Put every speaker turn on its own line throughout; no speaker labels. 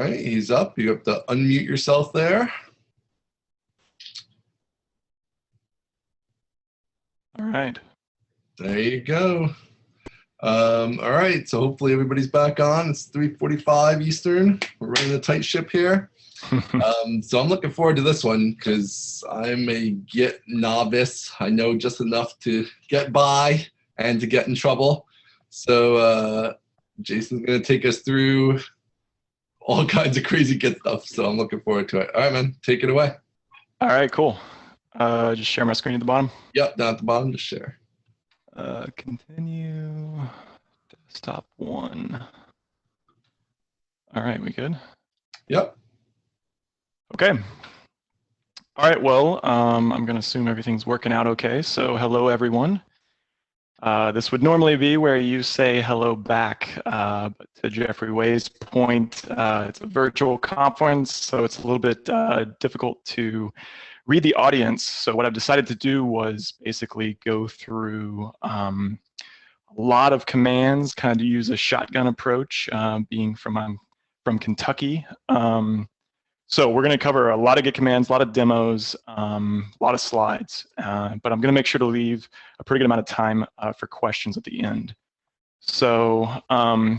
right, he's up. You have to unmute yourself there.
All right.
There you go. All right, so hopefully everybody's back on. It's 3:45 Eastern. We're running a tight ship here. So I'm looking forward to this one because I'm a Git novice. I know just enough to get by and to get in trouble. So Jason's going to take us through all kinds of crazy Git stuff. So I'm looking forward to it. All right, man, take it away.
All right, cool. Just share my screen at the bottom.
Yep, down at the bottom, just share.
Continue. Desktop 1. All right, we good?
Yep.
Okay. All right, well, I'm going to assume everything's working out okay. So hello, everyone. This would normally be where you say hello back, but to Jeffrey Way's point, it's a virtual conference, so it's a little bit difficult to read the audience. So what I've decided to do was basically go through a lot of commands, kind of to use a shotgun approach, being I'm from Kentucky. So we're going to cover a lot of Git commands, a lot of demos, a lot of slides, but I'm going to make sure to leave a pretty good amount of time for questions at the end. So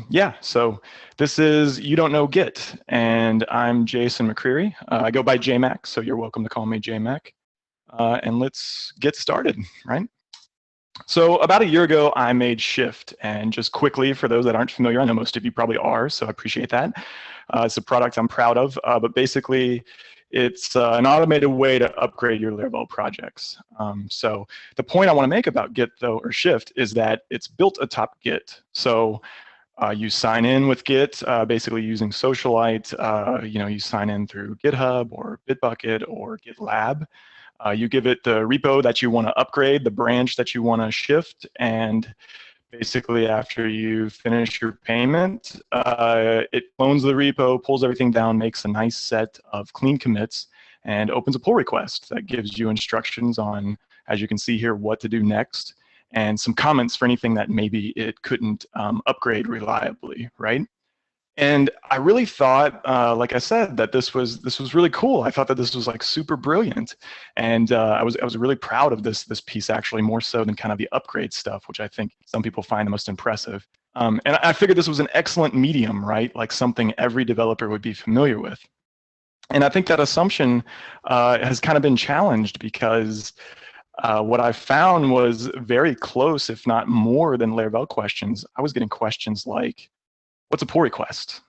yeah, so this is You Don't Know Git, and I'm Jason McCreary. I go by JMAC, so you're welcome to call me JMAC. And let's get started, right? So about a year ago, I made Shift, and just quickly, for those that aren't familiar, I know most of you probably are, so I appreciate that. It's a product I'm proud of, but basically, it's an automated way to upgrade your Laravel projects. So the point I want to make about Git, though, or Shift, is that it's built atop Git. So you sign in with Git, basically using Socialite. You sign in through GitHub or Bitbucket or GitLab. You give it the repo that you want to upgrade, the branch that you want to shift, and basically after you finish your payment, it clones the repo, pulls everything down, makes a nice set of clean commits, and opens a pull request that gives you instructions on, as you can see here, what to do next, and some comments for anything that maybe it couldn't upgrade reliably, right? And I really thought, like I said, that this was really cool. I thought that this was like super brilliant, and I was really proud of this piece, actually, more so than kind of the upgrade stuff, which I think some people find the most impressive. And I figured this was an excellent medium, right? Like something every developer would be familiar with. And I think that assumption has kind of been challenged because what I found was very close, if not more than Laravel questions. I was getting questions like, what's a pull request?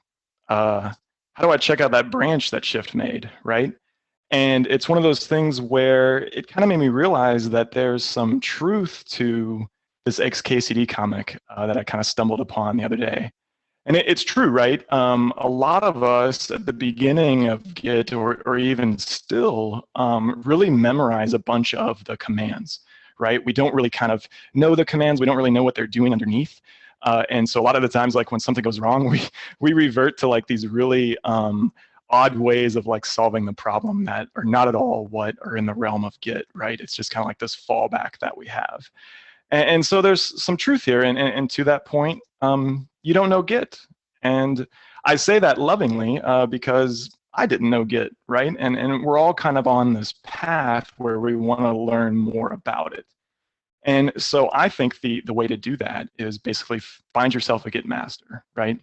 How do I check out that branch that Shift made, right? And it's one of those things where it kind of made me realize that there's some truth to this XKCD comic that I kind of stumbled upon the other day. And it's true, right? A lot of us at the beginning of Git, or even still, really memorize a bunch of the commands, right? We don't really kind of know the commands. We don't really know what they're doing underneath. And so a lot of the times, like when something goes wrong, we revert to like these really odd ways of like solving the problem that are not at all what are in the realm of Git, right? It's just kind of like this fallback that we have. And so there's some truth here. And to that point, you don't know Git. And I say that lovingly because I didn't know Git, right? And we're all kind of on this path where we want to learn more about it. And so I think the way to do that is basically find yourself a Git master, right?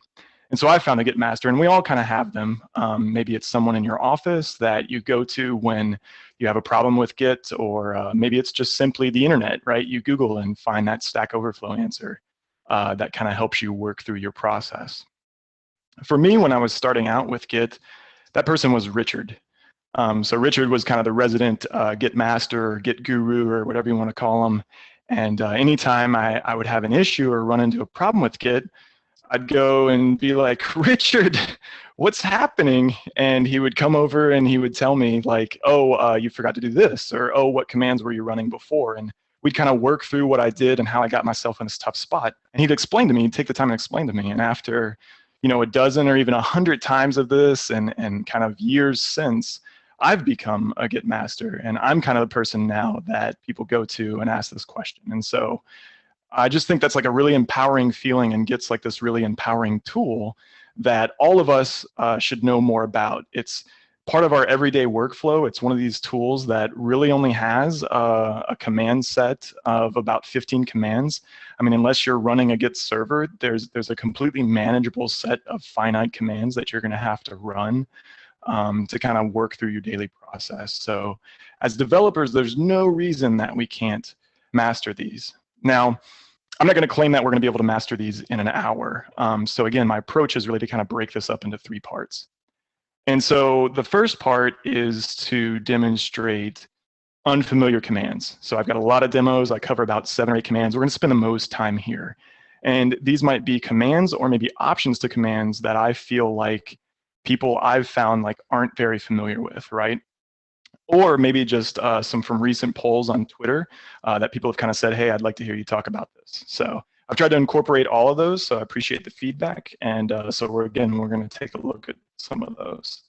And so I found a Git master, and we all kind of have them. Maybe it's someone in your office that you go to when you have a problem with Git, or maybe it's just simply the internet, right? You Google and find that Stack Overflow answer that kind of helps you work through your process. For me, when I was starting out with Git, that person was Richard. So Richard was kind of the resident Git master or Git guru or whatever you want to call him. And anytime I would have an issue or run into a problem with Git, I'd go and be like, Richard, what's happening? And he would come over and he would tell me like, oh, you forgot to do this, or oh, what commands were you running before? And we'd kind of work through what I did and how I got myself in this tough spot. And he'd explain to me, he'd take the time and explain to me. And after, a dozen or even 100 times of this and kind of years since, I've become a Git master, and I'm kind of the person now that people go to and ask this question. And so I just think that's like a really empowering feeling, and Git's like this really empowering tool that all of us should know more about. It's part of our everyday workflow. It's one of these tools that really only has a command set of about 15 commands. I mean, unless you're running a Git server, there's a completely manageable set of finite commands that you're going to have to run to kind of work through your daily process. So as developers, there's no reason that we can't master these. Now, I'm not going to claim that we're going to be able to master these in an hour. So again, my approach is really to kind of break this up into 3 parts. And so the first part is to demonstrate unfamiliar commands. So I've got a lot of demos. I cover about 7 or 8 commands. We're going to spend the most time here. And these might be commands or maybe options to commands that I feel like people I've found like aren't very familiar with, right? Or maybe just some from recent polls on Twitter that people have kind of said, hey, I'd like to hear you talk about this. So I've tried to incorporate all of those, so I appreciate the feedback. And so we're going to take a look at some of those.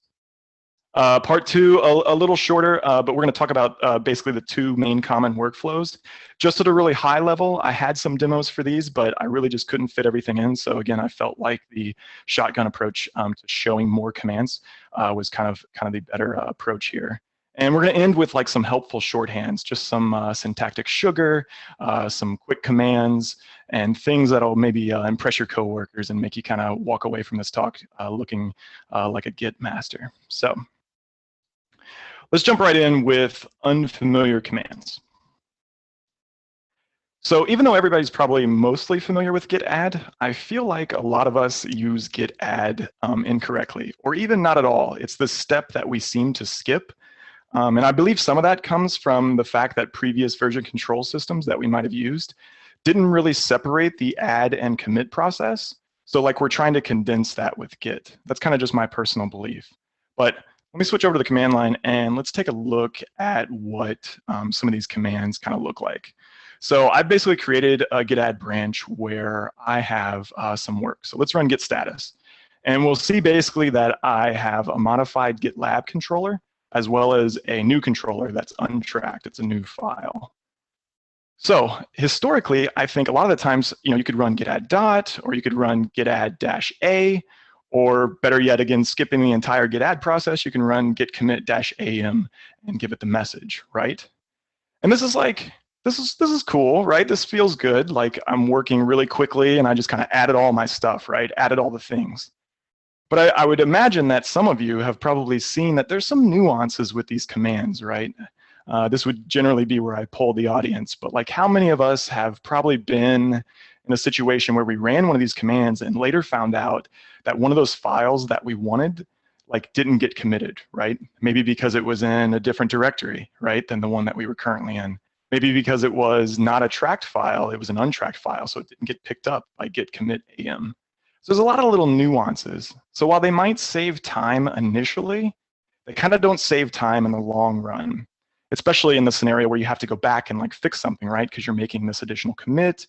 Part 2, a little shorter, but we're going to talk about basically the 2 main common workflows. Just at a really high level, I had some demos for these, but I really just couldn't fit everything in. So again, I felt like the shotgun approach to showing more commands was kind of the better approach here. And we're going to end with like some helpful shorthands, just some syntactic sugar, some quick commands, and things that'll maybe impress your coworkers and make you kind of walk away from this talk looking like a Git master. So let's jump right in with unfamiliar commands. So even though everybody's probably mostly familiar with git add, I feel like a lot of us use git add incorrectly, or even not at all. It's the step that we seem to skip. And I believe some of that comes from the fact that previous version control systems that we might have used didn't really separate the add and commit process. So like we're trying to condense that with Git. That's kind of just my personal belief. But let me switch over to the command line and let's take a look at what some of these commands kind of look like. So I basically created a git add branch where I have some work. So let's run git status. And we'll see basically that I have a modified GitLab controller as well as a new controller that's untracked. It's a new file. So historically, I think a lot of the times, you could run git add dot, or you could run git add -a, or better yet, again, skipping the entire git add process, you can run git commit -am and give it the message, right? And this is like, this is cool, right? This feels good. Like I'm working really quickly and I just kind of added all my stuff, right? Added all the things. But I would imagine that some of you have probably seen that there's some nuances with these commands, right? This would generally be where I poll the audience, but like how many of us have probably been in a situation where we ran one of these commands and later found out that one of those files that we wanted like didn't get committed, right? Maybe because it was in a different directory, right, than the one that we were currently in. Maybe because it was not a tracked file, it was an untracked file, so it didn't get picked up by git commit am. So there's a lot of little nuances. So while they might save time initially, they kind of don't save time in the long run, especially in the scenario where you have to go back and like fix something, right? Because you're making this additional commit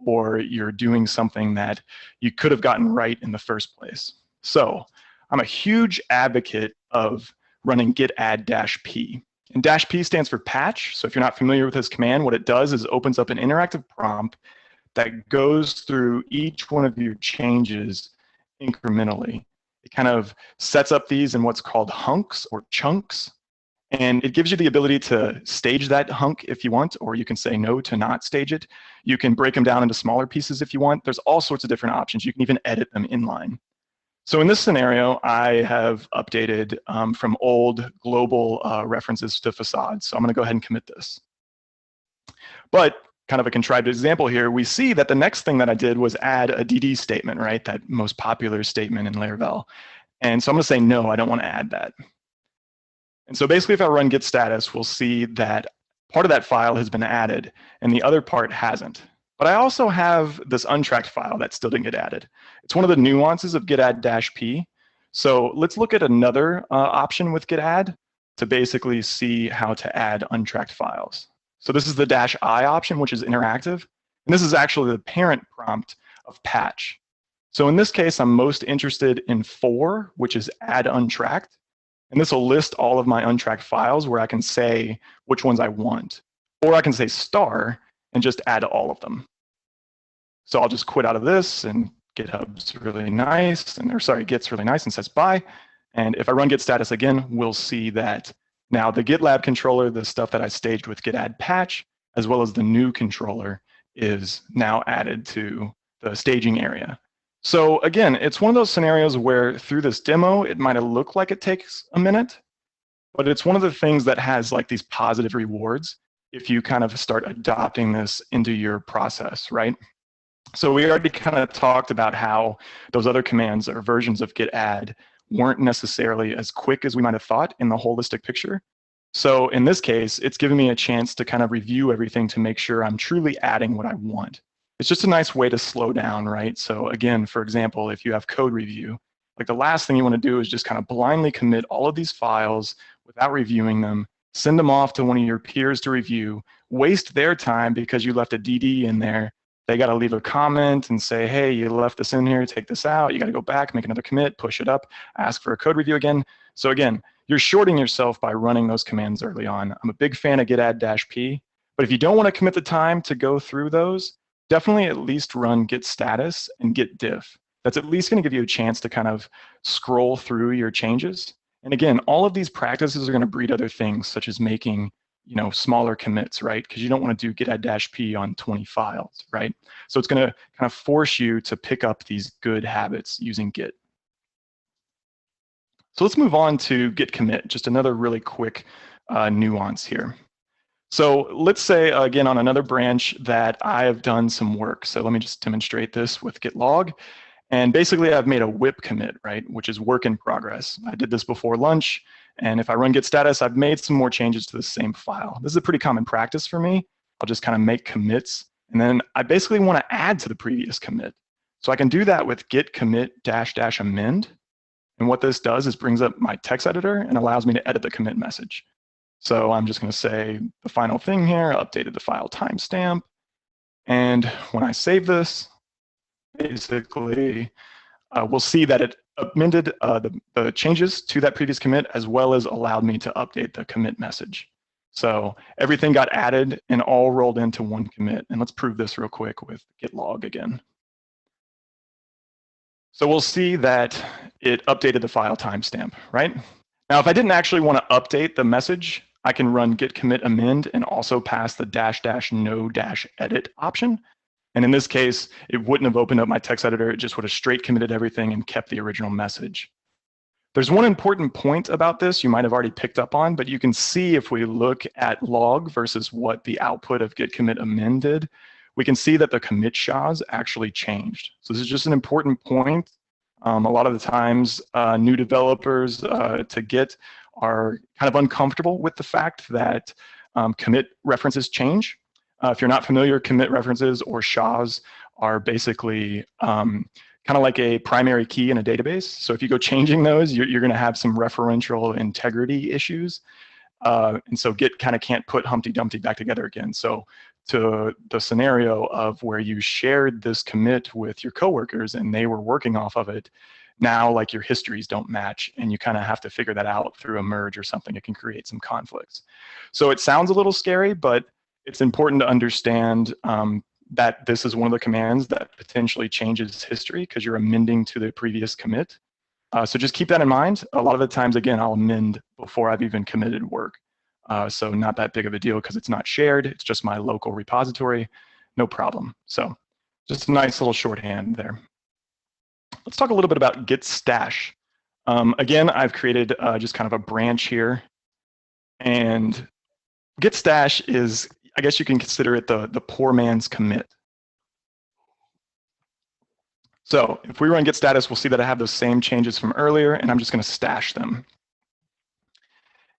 or you're doing something that you could have gotten right in the first place. So I'm a huge advocate of running git add -p. And -p stands for patch. So if you're not familiar with this command, what it does is opens up an interactive prompt that goes through each one of your changes incrementally. It kind of sets up these in what's called hunks or chunks. And it gives you the ability to stage that hunk if you want, or you can say no to not stage it. You can break them down into smaller pieces if you want. There's all sorts of different options. You can even edit them inline. So in this scenario, I have updated from old global references to facades. So I'm going to go ahead and commit this. But kind of a contrived example here, we see that the next thing that I did was add a DD statement, right? That most popular statement in Laravel. And so I'm going to say, no, I don't want to add that. And so basically, if I run git status, we'll see that part of that file has been added and the other part hasn't. But I also have this untracked file that still didn't get added. It's one of the nuances of git add -p. So let's look at another option with git add to basically see how to add untracked files. So this is the -i option, which is interactive. And this is actually the parent prompt of patch. So in this case, I'm most interested in 4, which is add untracked. And this will list all of my untracked files where I can say which ones I want. Or I can say star and just add all of them. So I'll just quit out of this and GitHub's really nice, Git's really nice and says bye. And if I run git status again, we'll see that now the GitLab controller, the stuff that I staged with git add patch, as well as the new controller, is now added to the staging area. So again, it's one of those scenarios where through this demo, it might have looked like it takes a minute, but it's one of the things that has like these positive rewards if you kind of start adopting this into your process, right? So we already kind of talked about how those other commands or versions of git add weren't necessarily as quick as we might have thought in the holistic picture. So in this case, it's giving me a chance to kind of review everything to make sure I'm truly adding what I want. It's just a nice way to slow down, right? So again, for example, if you have code review, like the last thing you want to do is just kind of blindly commit all of these files without reviewing them, send them off to one of your peers to review, waste their time because you left a DD in there. They got to leave a comment and say, hey, you left this in here, take this out. You got to go back, make another commit, push it up, ask for a code review again. So again, you're shorting yourself by running those commands early on. I'm a big fan of git add -p, but if you don't want to commit the time to go through those, definitely at least run git status and git diff. That's at least going to give you a chance to kind of scroll through your changes. And again, all of these practices are going to breed other things, such as making smaller commits, right? Because you don't want to do git add -p on 20 files, right? So it's going to kind of force you to pick up these good habits using Git. So let's move on to git commit, just another really quick nuance here. So let's say, again, on another branch that I have done some work. So let me just demonstrate this with git log. And basically, I've made a whip commit, right, which is work in progress. I did this before lunch. And if I run git status, I've made some more changes to the same file. This is a pretty common practice for me. I'll just kind of make commits. And then I basically want to add to the previous commit. So I can do that with git commit -- amend. And what this does is brings up my text editor and allows me to edit the commit message. So I'm just going to say the final thing here, updated the file timestamp. And when I save this, basically, we'll see that it amended the changes to that previous commit, as well as allowed me to update the commit message. So everything got added and all rolled into one commit. And let's prove this real quick with git log again. So we'll see that it updated the file timestamp, right? Now, if I didn't actually want to update the message, I can run git commit amend and also pass the -- -no-edit option. And in this case, it wouldn't have opened up my text editor. It just would have straight committed everything and kept the original message. There's one important point about this you might have already picked up on, but you can see if we look at log versus what the output of git commit amend did, we can see that the commit SHAs actually changed. So this is just an important point. A lot of the times, new developers to Git are kind of uncomfortable with the fact that commit references change. If you're not familiar, commit references or SHAs are basically kind of like a primary key in a database. So if you go changing those, you're going to have some referential integrity issues. And so Git kind of can't put Humpty Dumpty back together again. So to the scenario of where you shared this commit with your coworkers and they were working off of it, now like your histories don't match and you kind of have to figure that out through a merge or something. It can create some conflicts. So it sounds a little scary, but it's important to understand that this is one of the commands that potentially changes history because you're amending to the previous commit. So just keep that in mind. A lot of the times, again, I'll amend before I've even committed work. So not that big of a deal because it's not shared. It's just my local repository. No problem. So just a nice little shorthand there. Let's talk a little bit about git stash. Again, I've created just kind of a branch here. And git stash is, I guess you can consider it the poor man's commit. So if we run git status, we'll see that I have those same changes from earlier, and I'm just going to stash them.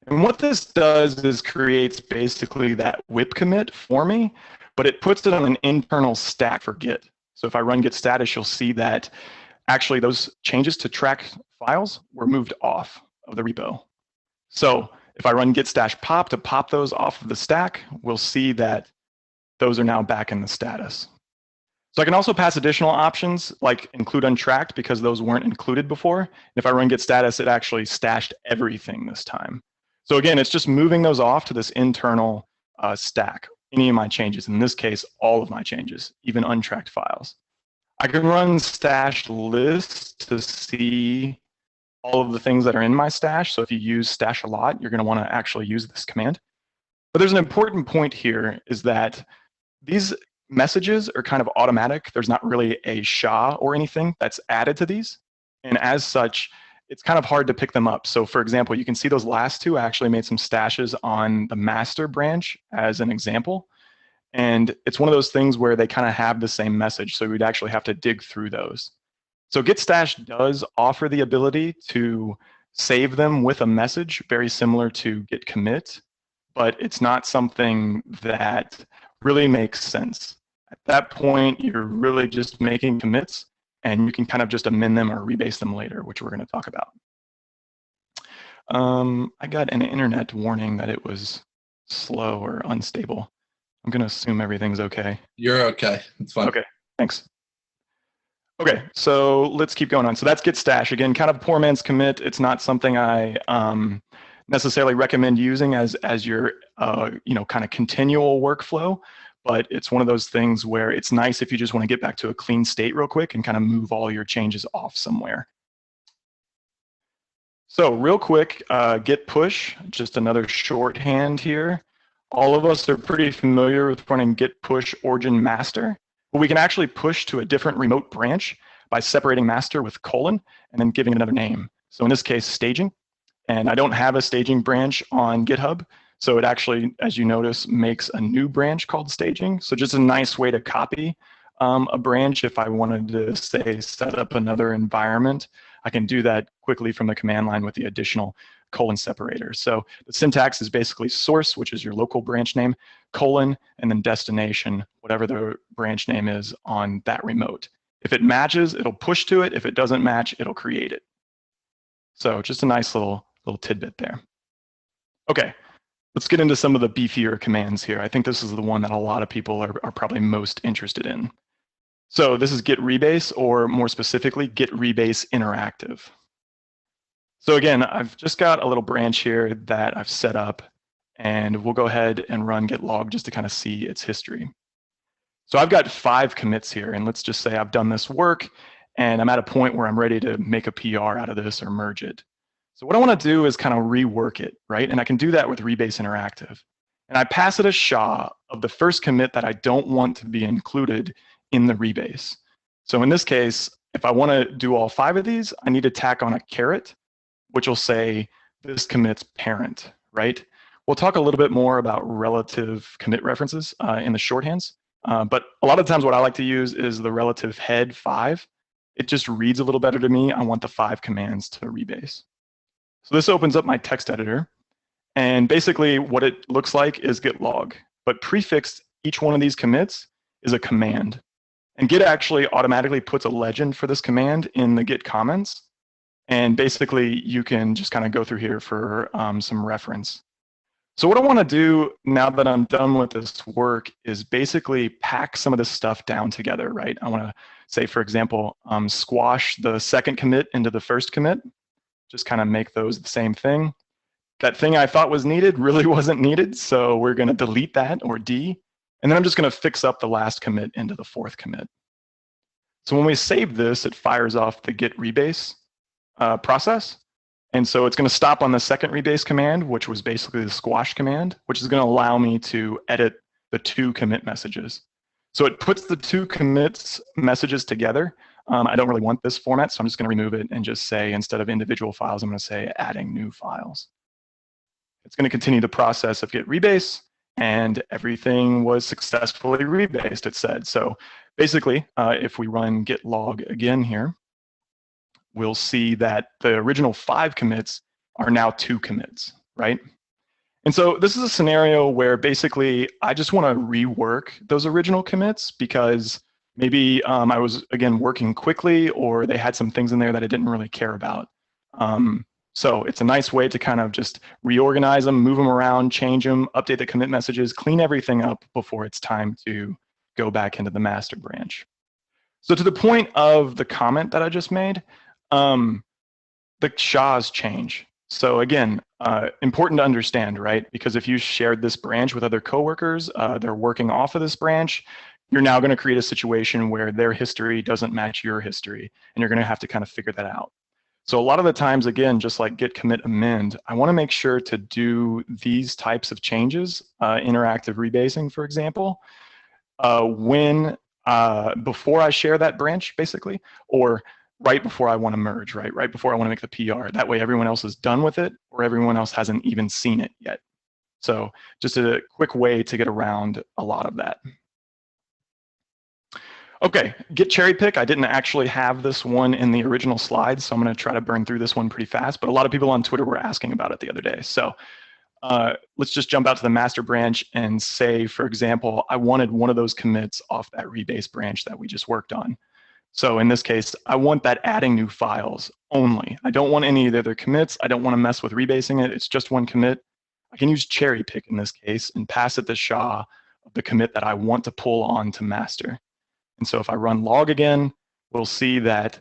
And what this does is creates basically that whip commit for me, but it puts it on an internal stack for Git. So if I run git status, you'll see that actually those changes to track files were moved off of the repo. So if I run git stash pop to pop those off of the stack, we'll see that those are now back in the status. So I can also pass additional options like include untracked because those weren't included before. If I run git status, it actually stashed everything this time. So again, it's just moving those off to this internal stack, any of my changes. In this case, all of my changes, even untracked files. I can run stash list to see all of the things that are in my stash. So if you use stash a lot, you're going to want to actually use this command. But there's an important point here is that these messages are kind of automatic. There's not really a SHA or anything that's added to these. And as such, it's kind of hard to pick them up. So for example, you can see those last two, I actually made some stashes on the master branch as an example. And it's one of those things where they kind of have the same message. So we'd actually have to dig through those. So git stash does offer the ability to save them with a message, very similar to git commit, but it's not something that really makes sense. At that point, you're really just making commits, and you can kind of just amend them or rebase them later, which we're going to talk about. I got an internet warning that it was slow or unstable. I'm going to assume everything's okay.
You're okay. It's fine.
Okay, thanks. Okay, so let's keep going on. So that's git stash. Again, kind of poor man's commit. It's not something I necessarily recommend using as your kind of continual workflow, but it's one of those things where it's nice if you just want to get back to a clean state real quick and kind of move all your changes off somewhere. So real quick, git push, just another shorthand here. All of us are pretty familiar with running git push origin master, but we can actually push to a different remote branch by separating master with colon and then giving it another name. So in this case, staging. And I don't have a staging branch on GitHub. So it actually, as you notice, makes a new branch called staging. So just a nice way to copy a branch. If I wanted to, say, set up another environment, I can do that quickly from the command line with the additional colon separator. So the syntax is basically source, which is your local branch name, colon, and then destination, whatever the branch name is on that remote. If it matches, it'll push to it. If it doesn't match, it'll create it. So just a nice little tidbit there. Okay, let's get into some of the beefier commands here. I think this is the one that a lot of people are probably most interested in. So this is git rebase, or more specifically, git rebase interactive. So again, I've just got a little branch here that I've set up, and we'll go ahead and run git log just to kind of see its history. So I've got 5 commits here, and let's just say I've done this work, and I'm at a point where I'm ready to make a PR out of this or merge it. So what I want to do is kind of rework it, right? And I can do that with rebase interactive. And I pass it a SHA of the first commit that I don't want to be included in the rebase. So in this case, if I want to do all 5 of these, I need to tack on a caret, which will say this commit's parent, right? We'll talk a little bit more about relative commit references in the shorthands. But a lot of times what I like to use is the relative head 5. It just reads a little better to me. I want the 5 commands to rebase. So this opens up my text editor. And basically what it looks like is git log. But prefixed each one of these commits is a command. And Git actually automatically puts a legend for this command in the Git comments. And basically, you can just kind of go through here for some reference. So what I want to do now that I'm done with this work is basically pack some of this stuff down together, right? I want to say, for example, squash the second commit into the first commit, just kind of make those the same thing. That thing I thought was needed really wasn't needed, so we're going to delete that, or D. And then I'm just going to fix up the last commit into the 4th commit. So when we save this, it fires off the git rebase process. And so it's going to stop on the second rebase command, which was basically the squash command, which is going to allow me to edit the 2 commit messages. So it puts the 2 commits messages together. I don't really want this format, so I'm just going to remove it and just say, instead of individual files, I'm going to say adding new files. It's going to continue the process of git rebase, and everything was successfully rebased, it said. So basically, if we run git log again here, we'll see that the original 5 commits are now 2 commits, right? And so this is a scenario where basically I just want to rework those original commits because maybe I was, again, working quickly, or they had some things in there that I didn't really care about. So it's a nice way to kind of just reorganize them, move them around, change them, update the commit messages, clean everything up before it's time to go back into the master branch. So to the point of the comment that I just made, the SHAs change. So again, important to understand, right? Because if you shared this branch with other coworkers, they're working off of this branch, you're now going to create a situation where their history doesn't match your history, and you're going to have to kind of figure that out. So a lot of the times, again, just like git commit amend, I want to make sure to do these types of changes, interactive rebasing, for example, before I share that branch, basically, or right before I want to merge, right before I want to make the PR. That way everyone else is done with it, or everyone else hasn't even seen it yet. So just a quick way to get around a lot of that. Okay, git cherry pick. I didn't actually have this one in the original slides, so I'm going to try to burn through this one pretty fast. But a lot of people on Twitter were asking about it the other day. So let's just jump out to the master branch and say, for example, I wanted one of those commits off that rebase branch that we just worked on. So in this case, I want that adding new files only. I don't want any of the other commits. I don't want to mess with rebasing it. It's just one commit. I can use cherry pick in this case and pass it the SHA of the commit that I want to pull on to master. And so if I run log again, we'll see that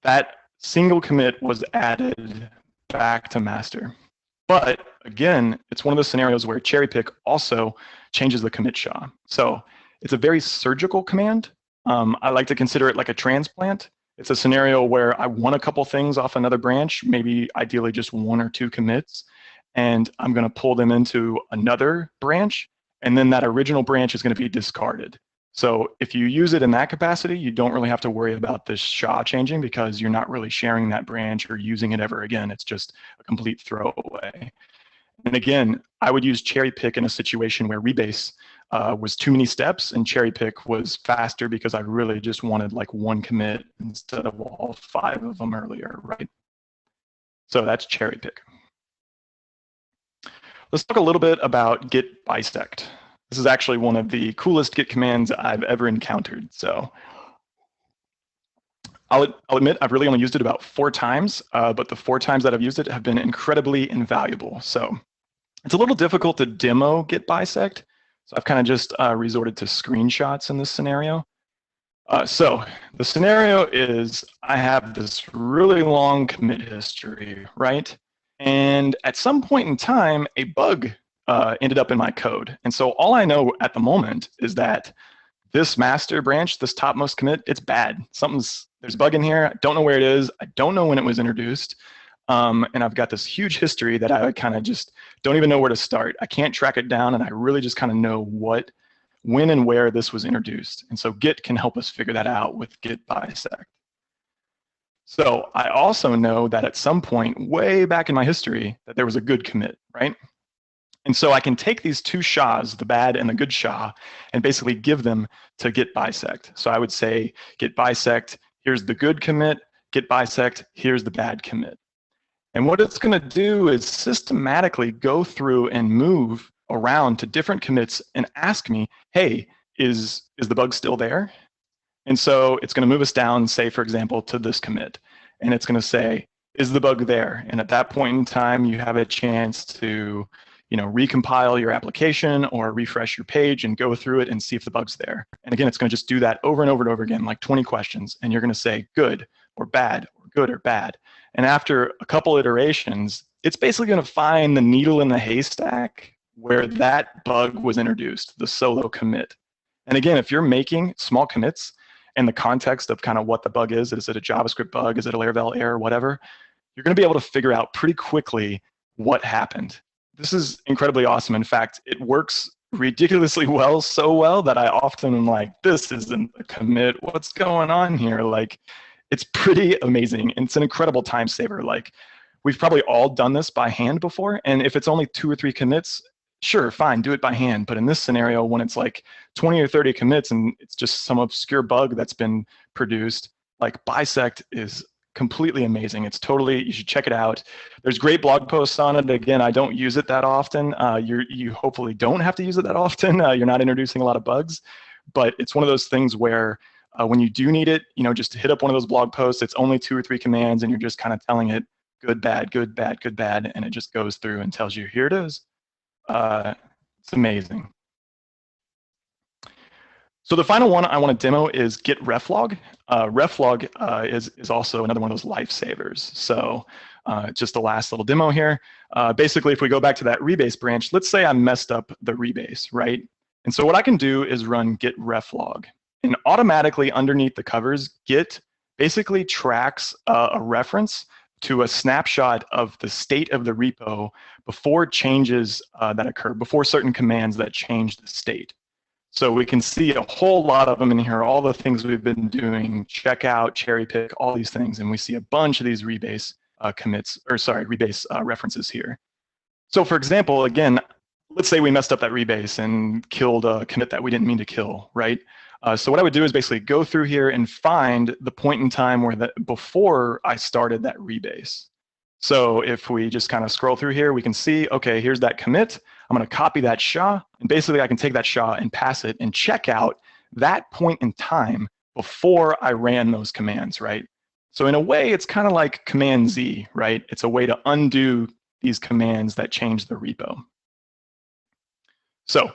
that single commit was added back to master. But again, it's one of those scenarios where cherry pick also changes the commit SHA. So it's a very surgical command. I like to consider it like a transplant. It's a scenario where I want a couple things off another branch, maybe ideally just one or two commits, and I'm going to pull them into another branch, and then that original branch is going to be discarded. So if you use it in that capacity, you don't really have to worry about this SHA changing because you're not really sharing that branch or using it ever again. It's just a complete throwaway. And again, I would use cherry pick in a situation where rebase was too many steps and cherry pick was faster because I really just wanted like one commit instead of all 5 of them earlier, right? So that's cherry pick. Let's talk a little bit about git bisect. This is actually one of the coolest git commands I've ever encountered. So I'll admit I've really only used it about 4 times, but the 4 times that I've used it have been incredibly invaluable. So it's a little difficult to demo git bisect. So I've kind of just resorted to screenshots in this scenario. So the scenario is I have this really long commit history, right? And at some point in time, a bug ended up in my code. And so all I know at the moment is that this master branch, this topmost commit, it's bad. There's a bug in here. I don't know where it is. I don't know when it was introduced. And I've got this huge history that I kind of just don't even know where to start. I can't track it down, and I really just kind of know when and where this was introduced. And so Git can help us figure that out with git bisect. So I also know that at some point way back in my history that there was a good commit, right? And so I can take these 2 SHAs, the bad and the good SHA, and basically give them to git bisect. So I would say git bisect, here's the good commit, git bisect, here's the bad commit. And what it's going to do is systematically go through and move around to different commits and ask me, hey, is the bug still there? And so it's going to move us down, say, for example, to this commit. And it's going to say, is the bug there? And at that point in time, you have a chance to recompile your application or refresh your page and go through it and see if the bug's there. And again, it's going to just do that over and over and over again, like 20 questions. And you're going to say good or bad or good or bad. And after a couple iterations, it's basically going to find the needle in the haystack where that bug was introduced, the solo commit. And again, if you're making small commits in the context of kind of what the bug is it a JavaScript bug? Is it a Laravel error, whatever? You're going to be able to figure out pretty quickly what happened. This is incredibly awesome. In fact, it works ridiculously well, so well that I often am like, this isn't a commit. What's going on here? Like, it's pretty amazing. And it's an incredible time saver. Like, we've probably all done this by hand before. And if it's only 2 or 3 commits, sure, fine, do it by hand. But in this scenario, when it's like 20 or 30 commits and it's just some obscure bug that's been produced, like bisect is completely amazing. It's totally, you should check it out. There's great blog posts on it. Again, I don't use it that often. You hopefully don't have to use it that often. You're not introducing a lot of bugs, but it's one of those things where when you do need it, just hit up one of those blog posts. It's only 2 or 3 commands and you're just kind of telling it good, bad, good, bad, good, bad. And it just goes through and tells you, here it is. It's amazing. So the final one I want to demo is git reflog. Reflog is also another one of those lifesavers. So just the last little demo here. Basically, if we go back to that rebase branch, let's say I messed up the rebase, right? And so what I can do is run git reflog. And automatically underneath the covers, Git basically tracks a reference to a snapshot of the state of the repo before changes that occur, before certain commands that change the state. So we can see a whole lot of them in here, all the things we've been doing, checkout, cherry pick, all these things. And we see a bunch of these rebase references here. So for example, again, let's say we messed up that rebase and killed a commit that we didn't mean to kill, right? So what I would do is basically go through here and find the point in time where before I started that rebase. So if we just kind of scroll through here, we can see, okay, here's that commit. I'm going to copy that SHA, and basically I can take that SHA and pass it and check out that point in time before I ran those commands, right? So in a way, it's kind of like Command Z, right? It's a way to undo these commands that change the repo. So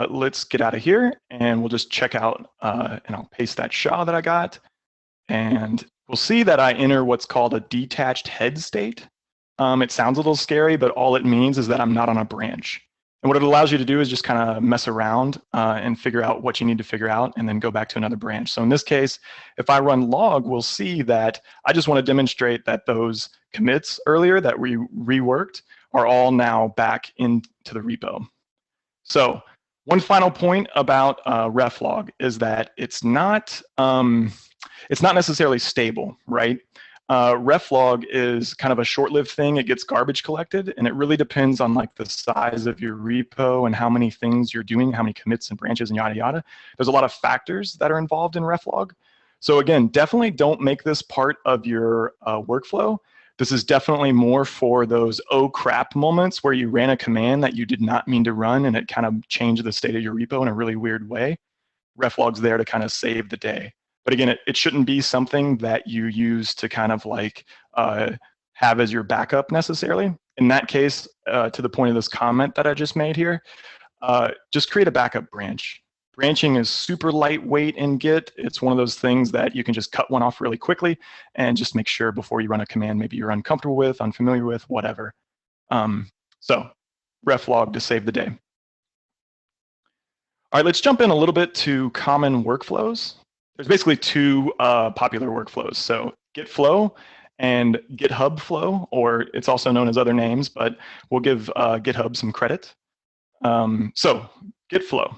let's get out of here, and we'll just check out, and I'll paste that SHA that I got, and we'll see that I enter what's called a detached head state. It sounds a little scary, but all it means is that I'm not on a branch. And what it allows you to do is just kind of mess around and figure out what you need to figure out and then go back to another branch. So in this case, if I run log, we'll see that I just want to demonstrate that those commits earlier that we reworked are all now back into the repo. So one final point about reflog is that it's not necessarily stable, right? Reflog is kind of a short-lived thing. It gets garbage collected, and it really depends on like the size of your repo and how many things you're doing, how many commits and branches and yada yada. There's a lot of factors that are involved in reflog. So again, definitely don't make this part of your workflow. This is definitely more for those oh crap moments where you ran a command that you did not mean to run and it kind of changed the state of your repo in a really weird way. Reflog's there to kind of save the day. But again, it shouldn't be something that you use to kind of like have as your backup necessarily. In that case, to the point of this comment that I just made here, just create a backup branch. Branching is super lightweight in Git. It's one of those things that you can just cut one off really quickly and just make sure before you run a command maybe you're uncomfortable with, unfamiliar with, whatever. So reflog to save the day. All right, let's jump in a little bit to common workflows. There's basically two popular workflows. So Git flow and GitHub flow, or it's also known as other names, but we'll give GitHub some credit. So Git flow.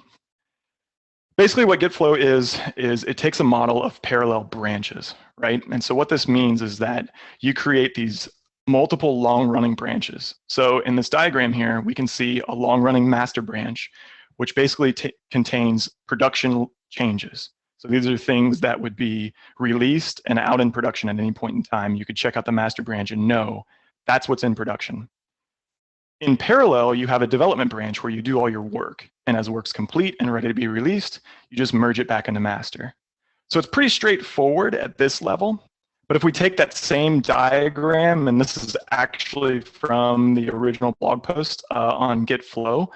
Basically what Git flow is it takes a model of parallel branches, right? And so what this means is that you create these multiple long-running branches. So in this diagram here, we can see a long-running master branch, which basically contains production changes. So these are things that would be released and out in production at any point in time. You could check out the master branch and know that's what's in production. In parallel, you have a development branch where you do all your work. And as work's complete and ready to be released, you just merge it back into master. So it's pretty straightforward at this level. But if we take that same diagram, and this is actually from the original blog post on Git flow,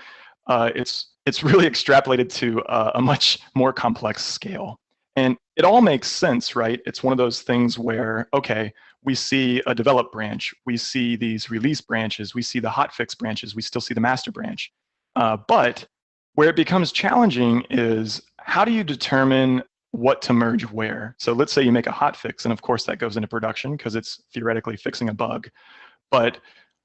it's really extrapolated to a much more complex scale. And it all makes sense, right? It's one of those things where, okay, we see a develop branch, we see these release branches, we see the hotfix branches, we still see the master branch. But where it becomes challenging is how do you determine what to merge where? So let's say you make a hotfix, and of course that goes into production because it's theoretically fixing a bug. But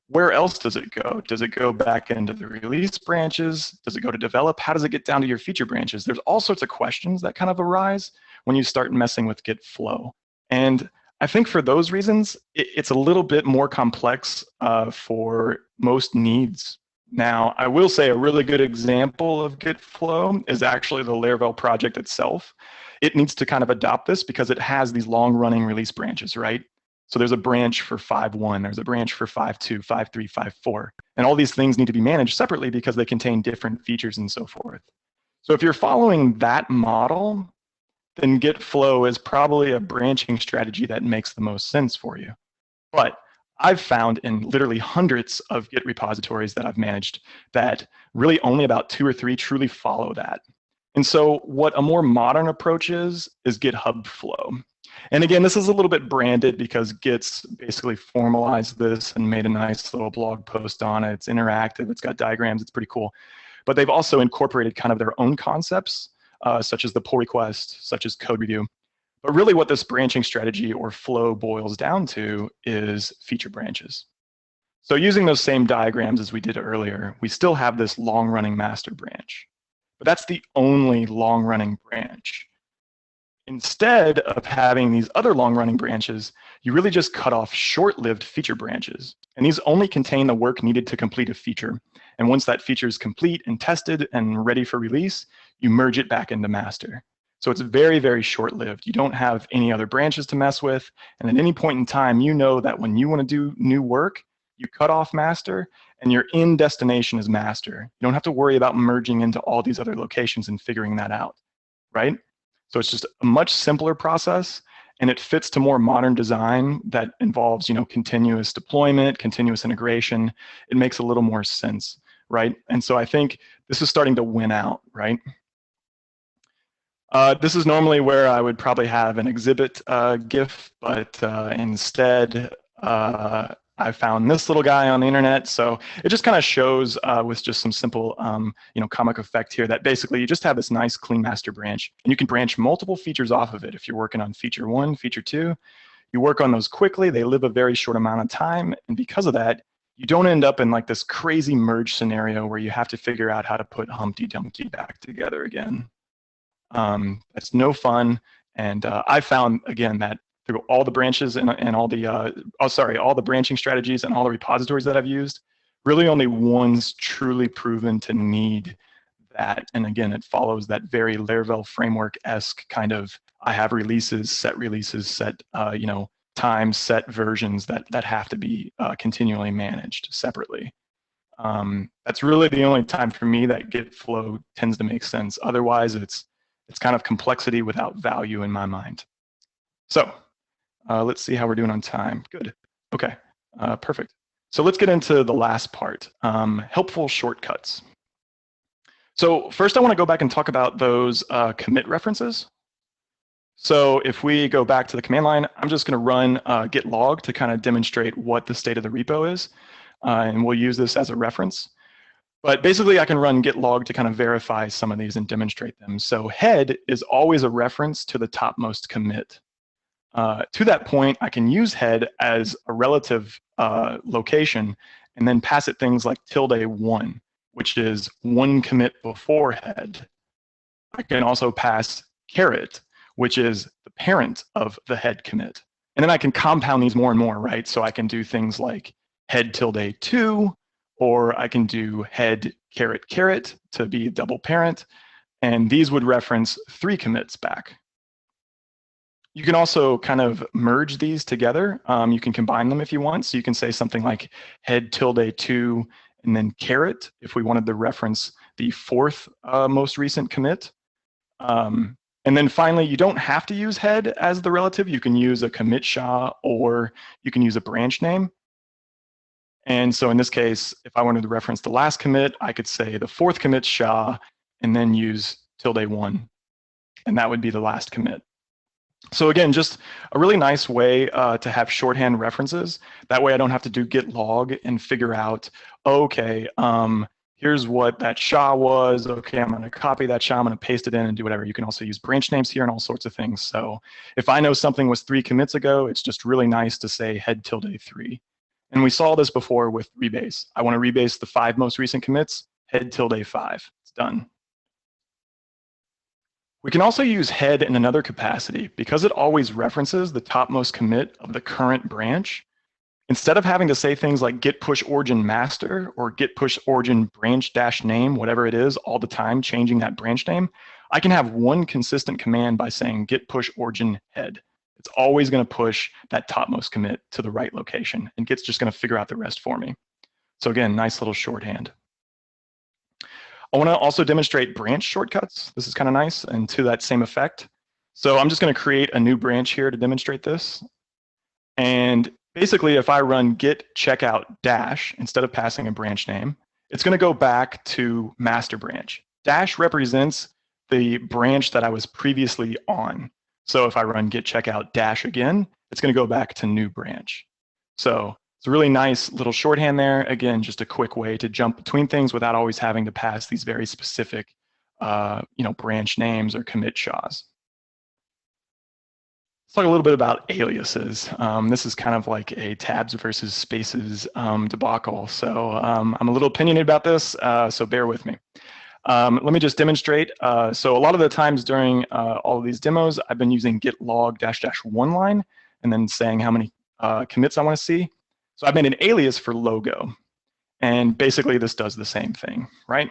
where else does it go? Does it go back into the release branches? Does it go to develop? How does it get down to your feature branches? There's all sorts of questions that kind of arise when you start messing with Git flow. And I think for those reasons, it's a little bit more complex for most needs. Now, I will say a really good example of Git flow is actually the Laravel project itself. It needs to kind of adopt this because it has these long-running release branches, right? So there's a branch for 5.1, there's a branch for 5.2, 5.3, 5.4. And all these things need to be managed separately because they contain different features and so forth. So if you're following that model, then Git flow is probably a branching strategy that makes the most sense for you. But I've found in literally hundreds of Git repositories that I've managed that really only about 2 or 3 truly follow that. And so what a more modern approach is GitHub flow. And again, this is a little bit branded because Git's basically formalized this and made a nice little blog post on it. It's interactive, it's got diagrams, it's pretty cool. but they've also incorporated kind of their own concepts, such as the pull request, such as code review. But really what this branching strategy or flow boils down to is feature branches. So using those same diagrams as we did earlier, we still have this long-running master branch, but that's the only long-running branch. Instead of having these other long-running branches, you really just cut off short-lived feature branches. And these only contain the work needed to complete a feature. And once that feature is complete and tested and ready for release, you merge it back into master. So it's very, very short-lived. You don't have any other branches to mess with. And at any point in time, you know that when you want to do new work, you cut off master and your end destination is master. You don't have to worry about merging into all these other locations and figuring that out, right? So it's just a much simpler process, and it fits to more modern design that involves, continuous deployment, continuous integration. It makes a little more sense, right? And so I think this is starting to win out, right? This is normally where I would probably have an exhibit GIF, but instead I found this little guy on the internet. So it just kind of shows with just some simple, comic effect here that basically you just have this nice clean master branch, and you can branch multiple features off of it. If you're working on feature 1, feature 2, you work on those quickly. They live a very short amount of time, and because of that, you don't end up in like this crazy merge scenario where you have to figure out how to put Humpty Dumpty back together again. That's no fun, and I found again that through all the branches and all the all the branching strategies and all the repositories that I've used, really only one's truly proven to need that. And again, it follows that very Laravel framework-esque kind of I have releases, set times, set versions that have to be continually managed separately. That's really the only time for me that Git flow tends to make sense. Otherwise, it's kind of complexity without value in my mind. So let's see how we're doing on time. Good. Okay, perfect. So let's get into the last part, helpful shortcuts. So first I want to go back and talk about those commit references. So if we go back to the command line, I'm just going to run git log to kind of demonstrate what the state of the repo is. And we'll use this as a reference. But basically, I can run git log to kind of verify some of these and demonstrate them. So head is always a reference to the topmost commit. To that point, I can use head as a relative location and then pass it things like ~1, which is one commit before head. I can also pass caret, which is the parent of the head commit. And then I can compound these more and more, right? So I can do things like head ~2, or I can do head caret to be double parent, and these would reference 3 commits back. You can also kind of merge these together. You can combine them if you want. So you can say something like head ~2 and then caret if we wanted to reference the 4th most recent commit. And then finally, you don't have to use head as the relative. You can use a commit SHA, or you can use a branch name. And so in this case, if I wanted to reference the last commit, I could say the 4th commit SHA and then use ~1, and that would be the last commit. So again, just a really nice way to have shorthand references. That way I don't have to do git log and figure out, okay, here's what that SHA was. Okay, I'm going to copy that SHA, I'm going to paste it in and do whatever. You can also use branch names here and all sorts of things. So if I know something was 3 commits ago, it's just really nice to say head ~3. And we saw this before with rebase. I want to rebase the 5 most recent commits, head ~5. It's done. We can also use head in another capacity. Because it always references the topmost commit of the current branch, instead of having to say things like git push origin master or git push origin branch -name, whatever it is, all the time changing that branch name, I can have one consistent command by saying git push origin head. It's always going to push that topmost commit to the right location, and Git's just going to figure out the rest for me. So again, nice little shorthand. I want to also demonstrate branch shortcuts. This is kind of nice, and to that same effect. So I'm just going to create a new branch here to demonstrate this. And basically, if I run git checkout dash instead of passing a branch name, it's going to go back to master branch. Dash represents the branch that I was previously on. So if I run git checkout dash again, it's going to go back to new branch. So It's a really nice little shorthand there. Again, just a quick way to jump between things without always having to pass these very specific branch names or commit SHAs. Let's talk a little bit about aliases. This is kind of like a tabs versus spaces debacle. So I'm a little opinionated about this, so bear with me. Let me just demonstrate. So a lot of the times during all of these demos, I've been using git log -- one line and then saying how many commits I want to see. So I've made an alias for logo. And basically this does the same thing, right?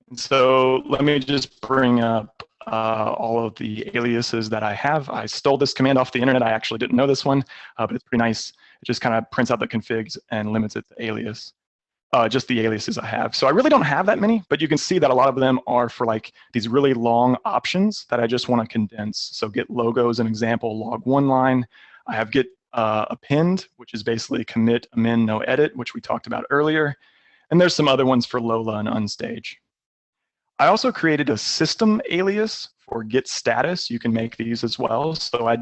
And so let me just bring up all of the aliases that I have. I stole this command off the internet. I actually didn't know this one, but it's pretty nice. It just kind of prints out the configs and limits it to alias. Just the aliases I have. So I really don't have that many, but you can see that a lot of them are for like these really long options that I just want to condense. So git logo is an example, log one line. I have git append, which is basically commit, amend, no edit, which we talked about earlier. And there's some other ones for Lola and unstage. I also created a system alias for git status. You can make these as well. So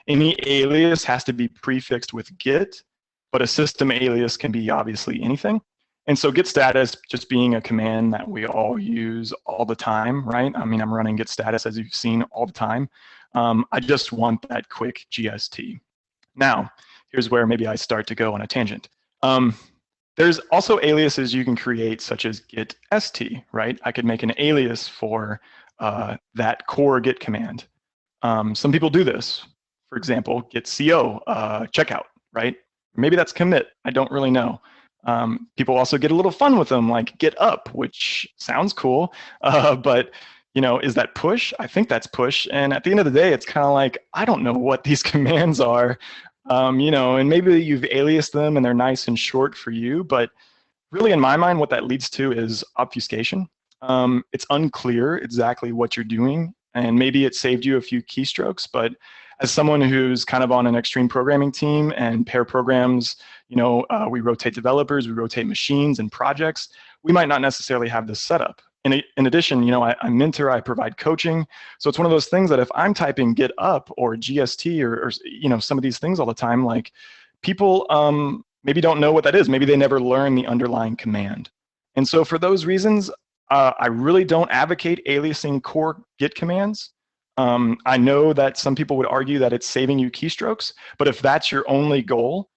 any alias has to be prefixed with git, but a system alias can be obviously anything. And so git status just being a command that we all use all the time, right? I mean, I'm running git status, as you've seen, all the time. I just want that quick GST. Now, here's where maybe I start to go on a tangent. There's also aliases you can create, such as git st, right? I could make an alias for that core git command. Some people do this. For example, git co, checkout, right? Maybe that's commit. I don't really know. People also get a little fun with them, like git up, which sounds cool, but is that push? I think that's push. And at the end of the day, it's kind of like, I don't know what these commands are, and maybe you've aliased them and they're nice and short for you, but really in my mind, what that leads to is obfuscation. It's unclear exactly what you're doing, and maybe it saved you a few keystrokes, but as someone who's kind of on an extreme programming team and pair programs, we rotate developers, we rotate machines and projects, we might not necessarily have this setup. In addition, I mentor, I provide coaching. So it's one of those things that if I'm typing git up or GST or some of these things all the time, like people maybe don't know what that is. Maybe they never learn the underlying command. And so for those reasons, I really don't advocate aliasing core git commands. I know that some people would argue that it's saving you keystrokes, but if that's your only goal,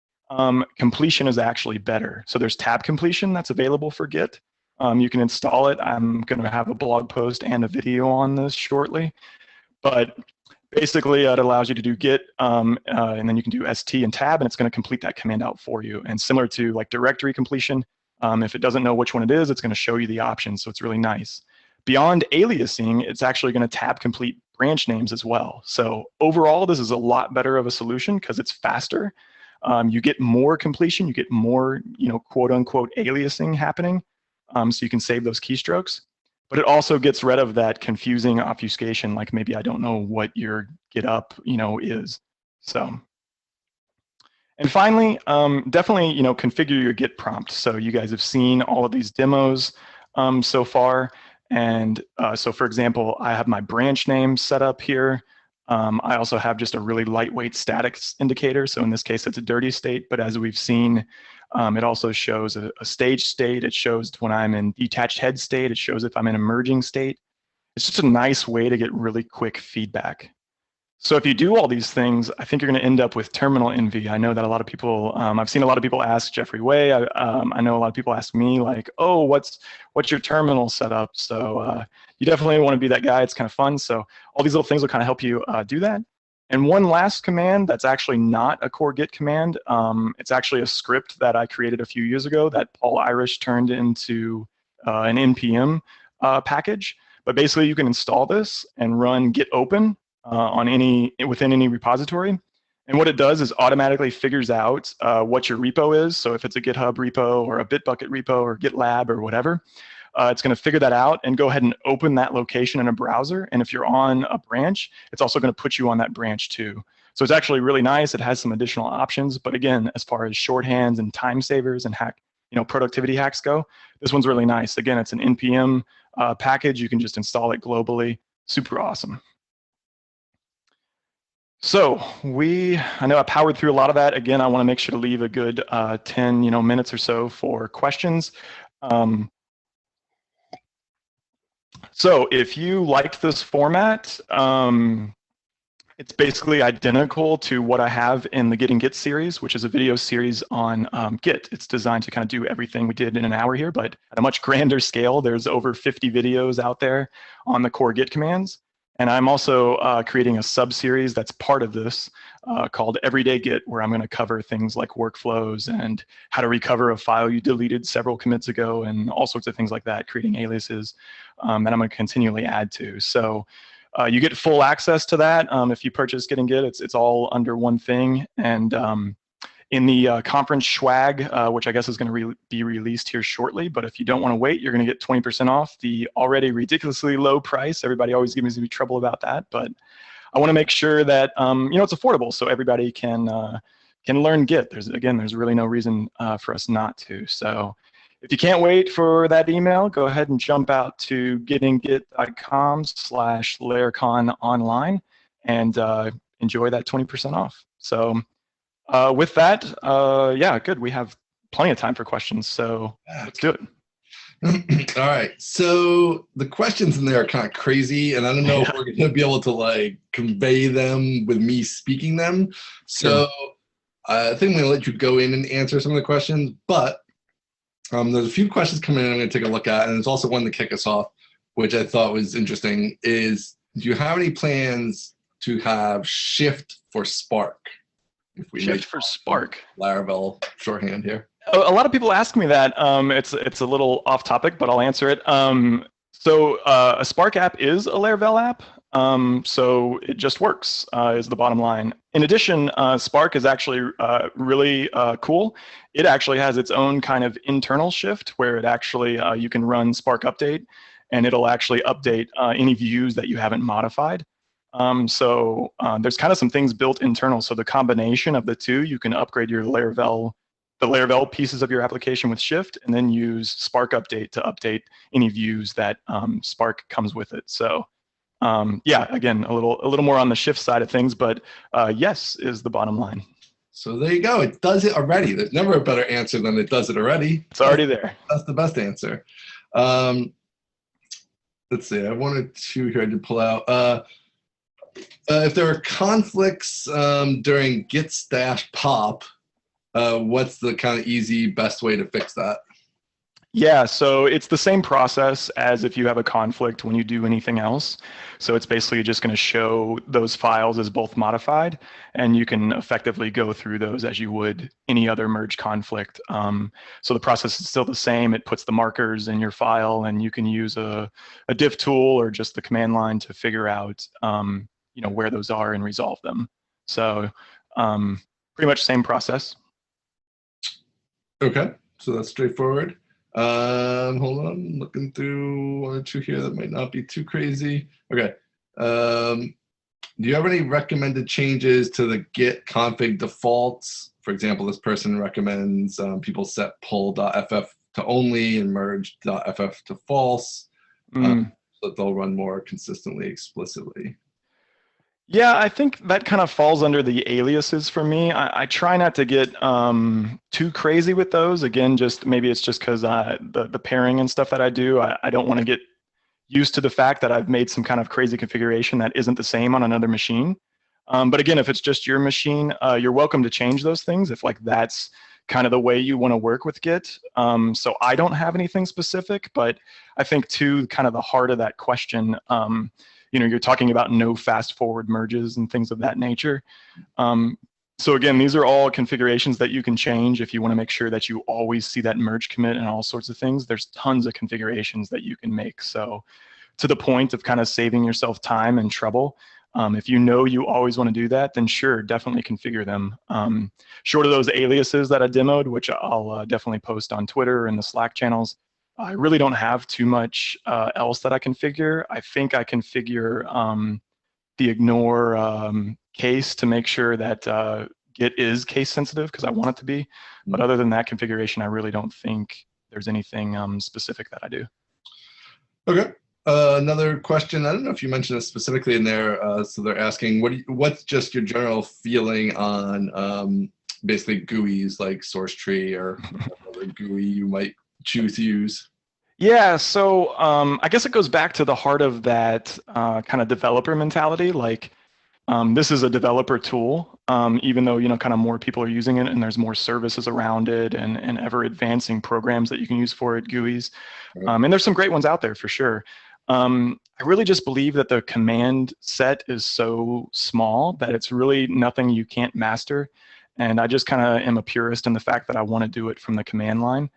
completion is actually better. So there's tab completion that's available for Git. You can install it. I'm going to have a blog post and a video on this shortly. But basically, it allows you to do Git, and then you can do st and tab, and it's going to complete that command out for you. And similar to like directory completion, if it doesn't know which one it is, it's going to show you the options. So it's really nice. Beyond aliasing, it's actually going to tab complete branch names as well. So overall, this is a lot better of a solution because it's faster. You get more completion, you get more, quote unquote aliasing happening. So you can save those keystrokes, but it also gets rid of that confusing obfuscation, like maybe I don't know what your git up, is. So, and finally, definitely, configure your git prompt. So you guys have seen all of these demos so far. And so for example, I have my branch name set up here. I also have just a really lightweight statics indicator. So in this case, it's a dirty state, but as we've seen, it also shows a stage state. It shows when I'm in detached head state. It shows if I'm in emerging state. It's just a nice way to get really quick feedback. So if you do all these things, I think you're going to end up with terminal envy. I know that a lot of people, I've seen a lot of people ask Jeffrey Way. I know a lot of people ask me like, oh, what's your terminal setup? So you definitely want to be that guy. It's kind of fun. So all these little things will kind of help you do that. And one last command that's actually not a core Git command. It's actually a script that I created a few years ago that Paul Irish turned into an NPM package. But basically, you can install this and run git open within any repository. And what it does is automatically figures out what your repo is. So if it's a GitHub repo or a Bitbucket repo or GitLab or whatever, it's going to figure that out and go ahead and open that location in a browser. And if you're on a branch, it's also going to put you on that branch too. So it's actually really nice. It has some additional options. But again, as far as shorthands and time savers and productivity hacks go, this one's really nice. Again, it's an NPM package. You can just install it globally. Super awesome. So I know I powered through a lot of that. Again, I want to make sure to leave a good 10 minutes or so for questions. So if you liked this format, it's basically identical to what I have in the Git series, which is a video series on Git. It's designed to kind of do everything we did in an hour here, but at a much grander scale. There's over 50 videos out there on the core Git commands. And I'm also creating a sub-series that's part of this called Everyday Git, where I'm going to cover things like workflows and how to recover a file you deleted several commits ago and all sorts of things like that, creating aliases that I'm going to continually add to. So you get full access to that if you purchase Git and Git. It's all under one thing. And in the conference swag, which I guess is going to be released here shortly, but if you don't want to wait, you're going to get 20% off the already ridiculously low price. Everybody always gives me trouble about that, but I want to make sure that it's affordable so everybody can learn Git. There's really no reason for us not to. So if you can't wait for that email, go ahead and jump out to gettinggit.com/Laracon Online and enjoy that 20% off. So with that, yeah, good. We have plenty of time for questions, so let's do it.
All right. So the questions in there are kind of crazy, and I don't know if we're going to be able to like convey them with me speaking them. So I think I'm going to let you go in and answer some of the questions, but there's a few questions coming in I'm going to take a look at, and there's also one to kick us off, which I thought was interesting, is do you have any plans to have Shift for Spark? If we
Shift for Spark.
Laravel shorthand here.
A lot of people ask me that. It's a little off topic, but I'll answer it. So a Spark app is a Laravel app. So it just works is the bottom line. In addition, Spark is actually really cool. It actually has its own kind of internal shift where it actually, you can run Spark update and it'll actually update any views that you haven't modified. So there's kind of some things built internal. So the combination of the two, you can upgrade your the Laravel pieces of your application with Shift, and then use Spark Update to update any views that Spark comes with it. So yeah, again, a little more on the Shift side of things, but yes is the bottom line.
So there you go. It does it already. There's never a better answer than it does it already.
It's already there.
That's the best answer. Let's see. I wanted to here to pull out. If there are conflicts during git stash pop, what's the kind of easy, best way to fix that?
Yeah, so it's the same process as if you have a conflict when you do anything else. So it's basically just going to show those files as both modified, and you can effectively go through those as you would any other merge conflict. So the process is still the same. It puts the markers in your file, and you can use a diff tool or just the command line to figure out where those are and resolve them. So pretty much same process.
Okay, so that's straightforward. Hold on, looking through one or two here that might not be too crazy. Okay. Do you have any recommended changes to the Git config defaults? For example, this person recommends people set pull.ff to only and merge.ff to false, so that they'll run more consistently explicitly.
Yeah, I think that kind of falls under the aliases for me. I try not to get too crazy with those. Again, maybe it's just because the pairing and stuff that I do, I don't want to get used to the fact that I've made some kind of crazy configuration that isn't the same on another machine. But again, if it's just your machine, you're welcome to change those things if like that's kind of the way you want to work with Git. So I don't have anything specific, but I think too, kind of the heart of that question, you're talking about no fast forward merges and things of that nature. So again, these are all configurations that you can change if you want to make sure that you always see that merge commit and all sorts of things. There's tons of configurations that you can make. So to the point of kind of saving yourself time and trouble, if you know you always want to do that, then sure, definitely configure them. Short of those aliases that I demoed, which I'll definitely post on Twitter and the Slack channels, I really don't have too much else that I configure. I think I configure the ignore case to make sure that Git is case sensitive because I want it to be. But other than that configuration, I really don't think there's anything specific that I do.
Okay. another question. I don't know if you mentioned this specifically in there. So they're asking, what's just your general feeling on basically GUIs like source tree or another GUI you might choose to use?
Yeah, so I guess it goes back to the heart of that kind of developer mentality. Like, this is a developer tool, even though, kind of more people are using it and there's more services around it and ever advancing programs that you can use for it, GUIs.
Right.
And there's some great ones out there for sure. I really just believe that the command set is so small that it's really nothing you can't master. And I just kind of am a purist in the fact that I want to do it from the command line.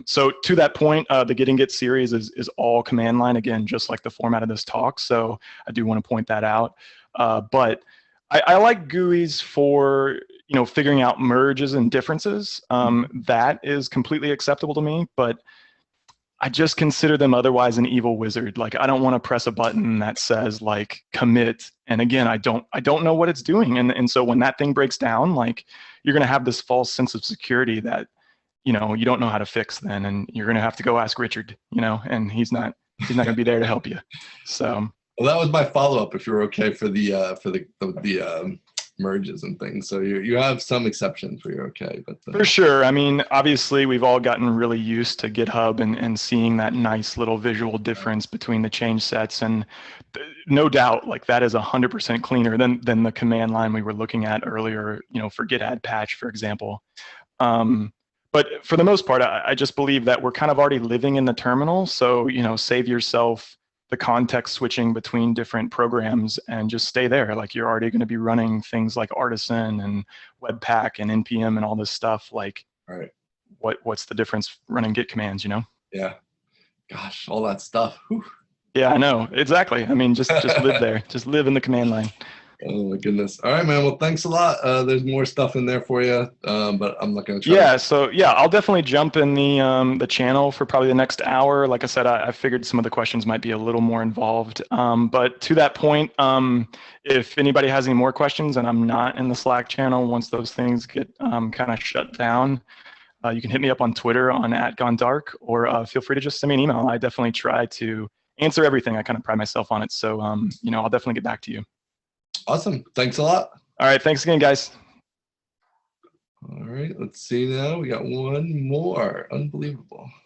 So to that point, the Git and Git series is all command line, again, just like the format of this talk. So I do want to point that out. But I like GUIs for figuring out merges and differences. That is completely acceptable to me, but I just consider them otherwise an evil wizard. Like, I don't want to press a button that says like commit. And again, I don't know what it's doing. And so when that thing breaks down, like, you're going to have this false sense of security that you don't know how to fix then, and you're going to have to go ask Richard, and he's not going to be there to help you. So.
Well, that was my follow-up. If you're okay for the merges and things, so you have some exceptions where you're okay, but
for sure. I mean, obviously, we've all gotten really used to GitHub and seeing that nice little visual difference between the change sets, and no doubt, like, that is 100% cleaner than the command line we were looking at earlier. For git add patch, for example. But for the most part, I just believe that we're kind of already living in the terminal. So, save yourself the context switching between different programs and just stay there. Like, you're already going to be running things like Artisan and Webpack and NPM and all this stuff. Like,
right.
What's the difference running Git commands,
Yeah. Gosh, all that stuff. Whew.
Yeah, I know. Exactly. I mean, just live there. Just live in the command line.
Oh my goodness. All right, man. Well, thanks a lot. There's more stuff in there for you, but I'm not going to try.
Yeah. So yeah, I'll definitely jump in the channel for probably the next hour. Like I said, I figured some of the questions might be a little more involved. But to that point, if anybody has any more questions and I'm not in the Slack channel, once those things get kind of shut down, you can hit me up on Twitter on @GoneDark, or feel free to just send me an email. I definitely try to answer everything. I kind of pride myself on it. So I'll definitely get back to you.
Awesome. Thanks a lot.
All right. Thanks again, guys.
All right. Let's see now. We got one more. Unbelievable.